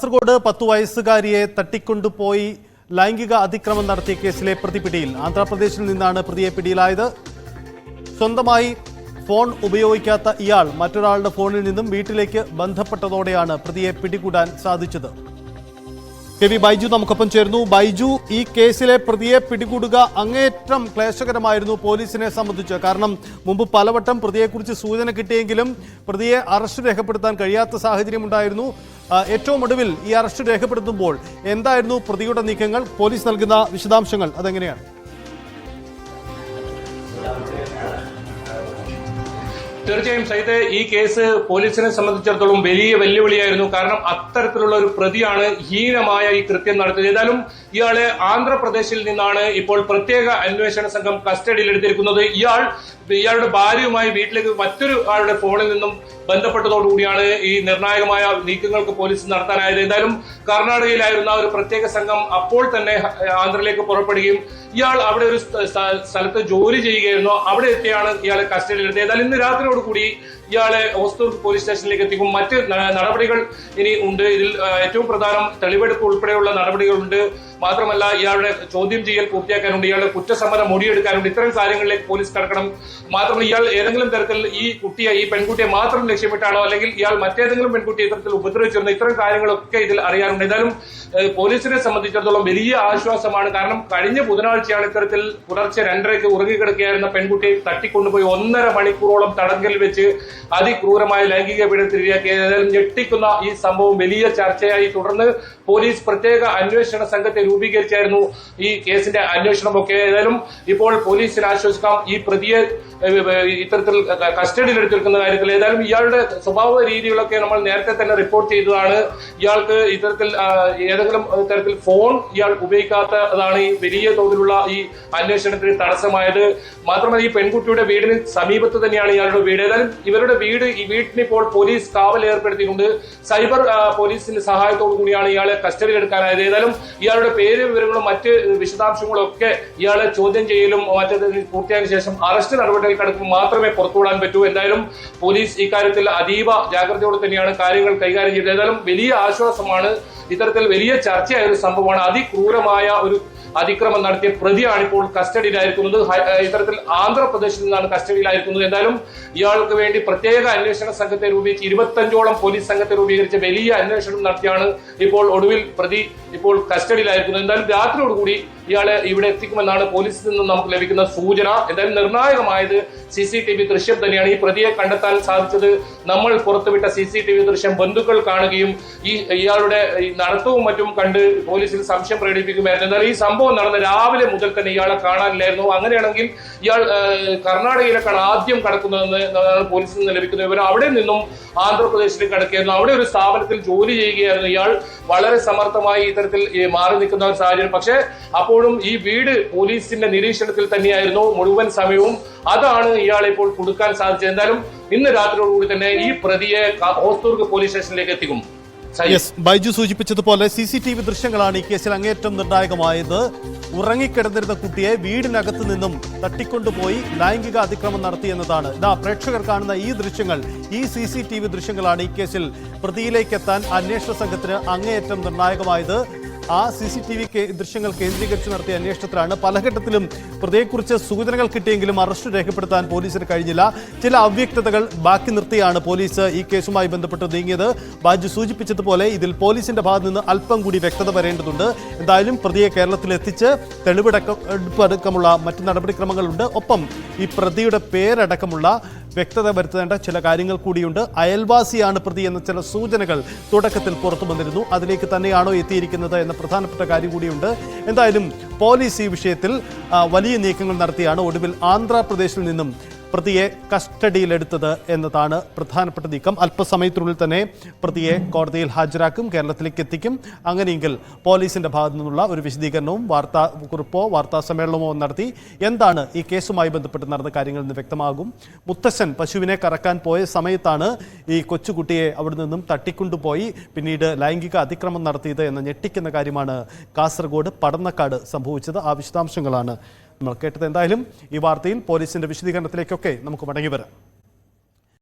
കാസർഗോഡ് 10 വയസ്സുകാരിയെ തട്ടിക്കൊണ്ടുപോയി ലൈംഗിക അതിക്രമം നടത്തിയ കേസിലെ പ്രതി പിടിയിൽ. ആന്ധ്രാപ്രദേശിൽ നിന്നാണ് പ്രതിയെ പിടിയിലായത്. സ്വന്തമായി ഫോൺ ഉപയോഗിക്കാത്ത ഇയാൾ മറ്റൊരാളുടെ ഫോണിൽ നിന്നും വീട്ടിലേക്ക് ബന്ധപ്പെട്ടതോടെയാണ് പ്രതിയെ പിടികൂടാൻ സാധിച്ചത്. കെ.വി. ബൈജു നമുക്കൊപ്പം ചേർന്നു. ബൈജു, ഈ കേസിലെ പ്രതിയെ പിടികൂടുക അങ്ങേയറ്റം ക്ലേശകരമായിരുന്നു പോലീസിനെ സംബന്ധിച്ച്. കാരണം മുമ്പ് പലവട്ടം പ്രതിയെക്കുറിച്ച് സൂചന കിട്ടിയെങ്കിലും പ്രതിയെ അറസ്റ്റ് രേഖപ്പെടുത്താൻ കഴിയാത്ത സാഹചര്യം ഉണ്ടായിരുന്നു. ഏറ്റവും ഒടുവിൽ ഈ അറസ്റ്റ് രേഖപ്പെടുത്തുമ്പോൾ എന്തായിരുന്നു പ്രതിയുടെ നീക്കങ്ങൾ? പോലീസ് നൽകുന്ന വിശദാംശങ്ങൾ അതെങ്ങനെയാണ്? തീർച്ചയായും സൈത്തെ, ഈ കേസ് പോലീസിനെ സംബന്ധിച്ചിടത്തോളം വലിയ വെല്ലുവിളിയായിരുന്നു. കാരണം അത്തരത്തിലുള്ള ഒരു പ്രതിയാണ് ഹീനമായ ഈ കൃത്യം നടത്തിയത്. ഏതായാലും ഇയാളെ ആന്ധ്രാപ്രദേശിൽ നിന്നാണ് ഇപ്പോൾ പ്രത്യേക അന്വേഷണ സംഘം കസ്റ്റഡിയിലെടുത്തിരിക്കുന്നത്. ഇയാളുടെ ഭാര്യയുമായി വീട്ടിലേക്ക് മറ്റൊരു ആളുടെ ഫോണിൽ നിന്നും ബന്ധപ്പെട്ടതോടുകൂടിയാണ് ഈ നിർണായകമായ നീക്കങ്ങൾക്ക് പോലീസ് നടത്താനായത്. എന്തായാലും കർണാടകയിലായിരുന്ന ഒരു പ്രത്യേക സംഘം അപ്പോൾ തന്നെ ആന്ധ്രയിലേക്ക് പുറപ്പെടുകയും ഇയാൾ അവിടെ ഒരു സ്ഥലത്ത് ജോലി ചെയ്യുകയായിരുന്നു. അവിടെ എത്തിയാണ് ഇയാളെ കസ്റ്റഡിയിലെടുത്തത്. ഏതായാലും ഇന്ന് രാത്രിയോടുകൂടി ഇയാളെ ഹോസ്തൂർ പോലീസ് സ്റ്റേഷനിലേക്ക് എത്തിക്കും. മറ്റ് നടപടികൾ ഇനി ഉണ്ട്. ഇതിൽ ഏറ്റവും പ്രധാനം തെളിവെടുപ്പ് ഉൾപ്പെടെയുള്ള നടപടികളുണ്ട്. മാത്രമല്ല ഇയാളുടെ ചോദ്യം ചെയ്യൽ പൂർത്തിയാക്കാനുണ്ട്, ഇയാളുടെ കുറ്റസമ്മതം മൊഴിയെടുക്കാനുണ്ട്. ഇത്തരം കാര്യങ്ങളിലേക്ക് പോലീസ് കടക്കണം. മാത്രമല്ല ഇയാൾ ഏതെങ്കിലും തരത്തിൽ ഈ പെൺകുട്ടിയെ മാത്രം ലക്ഷ്യമിട്ടാണോ അല്ലെങ്കിൽ ഇയാൾ മറ്റേതെങ്കിലും പെൺകുട്ടിയെ ഇത്തരത്തിൽ ഉപദ്രവിച്ചിരുന്നു, ഇത്തരം കാര്യങ്ങളൊക്കെ ഇതിൽ അറിയാനുണ്ട്. ഏതായാലും പോലീസിനെ സംബന്ധിച്ചിടത്തോളം വലിയ ആശ്വാസമാണ്. കാരണം കഴിഞ്ഞ ബുധനാഴ്ചയാണ് ഇത്തരത്തിൽ പുലർച്ചെ 2:30 ഉറങ്ങിക്കിടക്കുകയായിരുന്ന പെൺകുട്ടിയെ തട്ടിക്കൊണ്ടുപോയി 1.5 മണിക്കൂറോളം തടങ്കൽ വെച്ച് അതിക്രൂരമായ ലൈംഗിക പീഡനത്തിനിരയാക്കി. ഏതായാലും ഞെട്ടിക്കുന്ന ഈ സംഭവം വലിയ ചർച്ചയായി. തുടർന്ന് പോലീസ് പ്രത്യേക അന്വേഷണ സംഘത്തെ രൂപീകരിച്ചായിരുന്നു ഈ കേസിന്റെ അന്വേഷണമൊക്കെ. ഏതായാലും ഇപ്പോൾ പോലീസിന് ആശ്വസിക്കാം. ഈ പ്രതിയെ ഇത്തരത്തിൽ കസ്റ്റഡിയിലെടുത്തിരിക്കുന്ന കാര്യത്തിൽ ഏതായാലും ഇയാളുടെ സ്വഭാവ രീതികളൊക്കെ നമ്മൾ നേരത്തെ തന്നെ റിപ്പോർട്ട് ചെയ്തതാണ്. ഇയാൾക്ക് ഇത്തരത്തിൽ ഏതെങ്കിലും തരത്തിൽ ഫോൺ ഇയാൾ ഉപയോഗിക്കാത്തതാണ് ഈ വലിയ തോതിലുള്ള ഈ അന്വേഷണത്തിന് തടസ്സമായത്. മാത്രമല്ല ഈ പെൺകുട്ടിയുടെ വീടിന് സമീപത്ത് തന്നെയാണ് ഇയാളുടെ വീട്. ഏതായാലും ഇവരുടെ വീട്ടിന് ഇപ്പോൾ പോലീസ് കാവൽ ഏർപ്പെടുത്തിയിട്ടുണ്ട്. സൈബർ പോലീസിന്റെ സഹായത്തോടു കൂടിയാണ് ഇയാളെ കസ്റ്റഡിയിലെടുക്കാനായത്. ഏതായാലും ഇയാളുടെ പേര് വിവരങ്ങളും മറ്റ് വിശദാംശങ്ങളും ഒക്കെ ഇയാളെ ചോദ്യം ചെയ്യലും മറ്റു പൂർത്തിയായ ശേഷം അറസ്റ്റ് നടപടികൾ കടക്കുമ്പോൾ മാത്രമേ പുറത്തുവിടാൻ പറ്റൂ. എന്തായാലും പോലീസ് ഇക്കാര്യത്തിൽ അതീവ ജാഗ്രതയോടെ തന്നെയാണ് കാര്യങ്ങൾ കൈകാര്യം ചെയ്തത്. ഏതായാലും വലിയ ആശ്വാസമാണ്. ഇത്തരത്തിൽ വലിയ ചർച്ചയായ ഒരു സംഭവമാണ്. അതിക്രൂരമായ ഒരു അതിക്രമം നടത്തിയ പ്രതിയാണ് ഇപ്പോൾ കസ്റ്റഡിയിലായിരിക്കുന്നത്. ഇത്തരത്തിൽ ആന്ധ്രാപ്രദേശിൽ നിന്നാണ് കസ്റ്റഡിയിലായിരിക്കുന്നത്. എന്തായാലും ഇയാൾക്ക് വേണ്ടി പ്രത്യേക അന്വേഷണ സംഘത്തെ രൂപീകരിച്ച് 25ഓളം പോലീസ് സംഘത്തെ രൂപീകരിച്ച് വലിയ അന്വേഷണം നടത്തിയാണ് ഇപ്പോൾ ഒടുവിൽ പ്രതി ഇപ്പോൾ കസ്റ്റഡിയിലായിരിക്കുന്നത്. എന്തായാലും രാത്രിയോടുകൂടി ഇയാളെ ഇവിടെ എത്തിക്കുമെന്നാണ് പോലീസിൽ നിന്നും നമുക്ക് ലഭിക്കുന്ന സൂചന. എന്തായാലും നിർണായകമായത് CCTV ദൃശ്യം തന്നെയാണ്. ഈ പ്രതിയെ കണ്ടെത്താൻ സാധിച്ചത് നമ്മൾ പുറത്തുവിട്ട CCTV ദൃശ്യം ബന്ധുക്കൾ കാണുകയും ഇയാളുടെ നടത്തവും മറ്റും കണ്ട് പോലീസിൽ സംശയം പ്രകടിപ്പിക്കുമായിരുന്നു. എന്നാൽ ഈ സംഭവം നടന്ന രാവിലെ മുതൽ തന്നെ ഇയാളെ കാണാനില്ലായിരുന്നു. അങ്ങനെയാണെങ്കിൽ ഇയാൾ കർണാടകയിലേക്കാണ് ആദ്യം കടക്കുന്നതെന്ന് പോലീസിൽ നിന്ന് ലഭിക്കുന്ന വിവരം. അവിടെ നിന്നും ആന്ധ്രാപ്രദേശിലേക്ക് കടക്കുകയായിരുന്നു. അവിടെ ഒരു സ്ഥാപനത്തിൽ ജോലി ചെയ്യുകയായിരുന്നു ഇയാൾ. വളരെ സമർത്ഥമായി ഇത്തരത്തിൽ മാറി നിൽക്കുന്ന ഒരു സാഹചര്യം. പക്ഷേ അപ്പോഴും ഈ വീട് പോലീസിന്റെ നിരീക്ഷണത്തിൽ തന്നെയായിരുന്നു മുഴുവൻ സമയവും. അതാണ് ഇയാളെ ഇപ്പോൾ കൊടുക്കാൻ സാധിച്ചത്. എന്തായാലും ഇന്ന് രാത്രിയോടുകൂടി തന്നെ ഈ പ്രതിയെ ഹോസ്തൂർ പോലീസ് സ്റ്റേഷനിലേക്ക് എത്തിക്കും. ബൈജു സൂചിപ്പിച്ചതുപോലെ CCTV ദൃശ്യങ്ങളാണ് ഈ കേസിൽ അങ്ങേറ്റം നിർണായകമായത്. ഉറങ്ങിക്കിടന്നിരുന്ന കുട്ടിയെ വീടിനകത്ത് നിന്നും തട്ടിക്കൊണ്ടുപോയി ലൈംഗിക അതിക്രമം നടത്തി എന്നതാണ്. പ്രേക്ഷകർ കാണുന്ന ഈ ദൃശ്യങ്ങൾ, ഈ CCTV ദൃശ്യങ്ങളാണ് ഈ കേസിൽ പ്രതിയിലേക്കെത്താൻ അന്വേഷണ സംഘത്തിന് അങ്ങേയറ്റം നിർണായകമായത്. ആ CCTV ദൃശ്യങ്ങൾ കേന്ദ്രീകരിച്ച് നടത്തിയ അന്വേഷണത്തിലാണ് പല ഘട്ടത്തിലും പ്രതിയെക്കുറിച്ച് സൂചനകൾ കിട്ടിയെങ്കിലും അറസ്റ്റ് രേഖപ്പെടുത്താൻ പോലീസിന് കഴിഞ്ഞില്ല. ചില അവ്യക്തതകൾ ബാക്കി നിർത്തിയാണ് പോലീസ് ഈ കേസുമായി ബന്ധപ്പെട്ട് നീങ്ങിയത്. ബാജു സൂചിപ്പിച്ചതുപോലെ ഇതിൽ പോലീസിന്റെ ഭാഗത്ത് നിന്ന് അല്പം കൂടി വ്യക്തത വരേണ്ടതുണ്ട്. എന്തായാലും പ്രതിയെ കേരളത്തിൽ എത്തിച്ച് തെളിവെടുപ്പടക്കമുള്ള മറ്റ് നടപടിക്രമങ്ങളുണ്ട്. ഒപ്പം ഈ പ്രതിയുടെ പേരടക്കമുള്ള വ്യക്തത വരുത്തേണ്ട ചില കാര്യങ്ങൾ കൂടിയുണ്ട്. അയൽവാസിയാണ് പ്രതി എന്ന ചില സൂചനകൾ തുടക്കത്തിൽ പുറത്തു വന്നിരുന്നു. അതിലേക്ക് തന്നെയാണോ എത്തിയിരിക്കുന്നത് എന്ന പ്രധാനപ്പെട്ട കാര്യം കൂടിയുണ്ട്. എന്തായാലും പോലീസ് ഈ വിഷയത്തിൽ വലിയ നീക്കങ്ങൾ നടത്തിയാണ് ഒടുവിൽ ആന്ധ്രാപ്രദേശിൽ നിന്നും പ്രതിയെ കസ്റ്റഡിയിലെടുത്തത് എന്നതാണ് പ്രധാനപ്പെട്ട നീക്കം. അല്പസമയത്തിനുള്ളിൽ തന്നെ പ്രതിയെ കോടതിയിൽ ഹാജരാക്കും, കേരളത്തിലേക്ക് എത്തിക്കും. അങ്ങനെയെങ്കിൽ പോലീസിന്റെ ഭാഗത്തു നിന്നുള്ള ഒരു വിശദീകരണവും വാർത്താ സമ്മേളനമോ നടത്തി എന്താണ് ഈ കേസുമായി ബന്ധപ്പെട്ട് നടന്ന കാര്യങ്ങളിൽ നിന്ന് വ്യക്തമാകും. മുത്തശ്ശൻ പശുവിനെ കറക്കാൻ പോയ സമയത്താണ് ഈ കൊച്ചുകുട്ടിയെ അവിടെ നിന്നും തട്ടിക്കൊണ്ടുപോയി പിന്നീട് ലൈംഗിക അതിക്രമം നടത്തിയത് എന്ന ഞെട്ടിക്കുന്ന കാര്യമാണ് കാസർഗോഡ് പടന്നക്കാട് സംഭവിച്ചത്. ആ വിശദാംശങ്ങളാണ് നമ്മൾ കേട്ടത്. എന്തായാലും ഈ വാർത്തയിൽ പോലീസിന്റെ വിശദീകരണത്തിലേക്കൊക്കെ നമുക്ക് മടങ്ങി വരാം.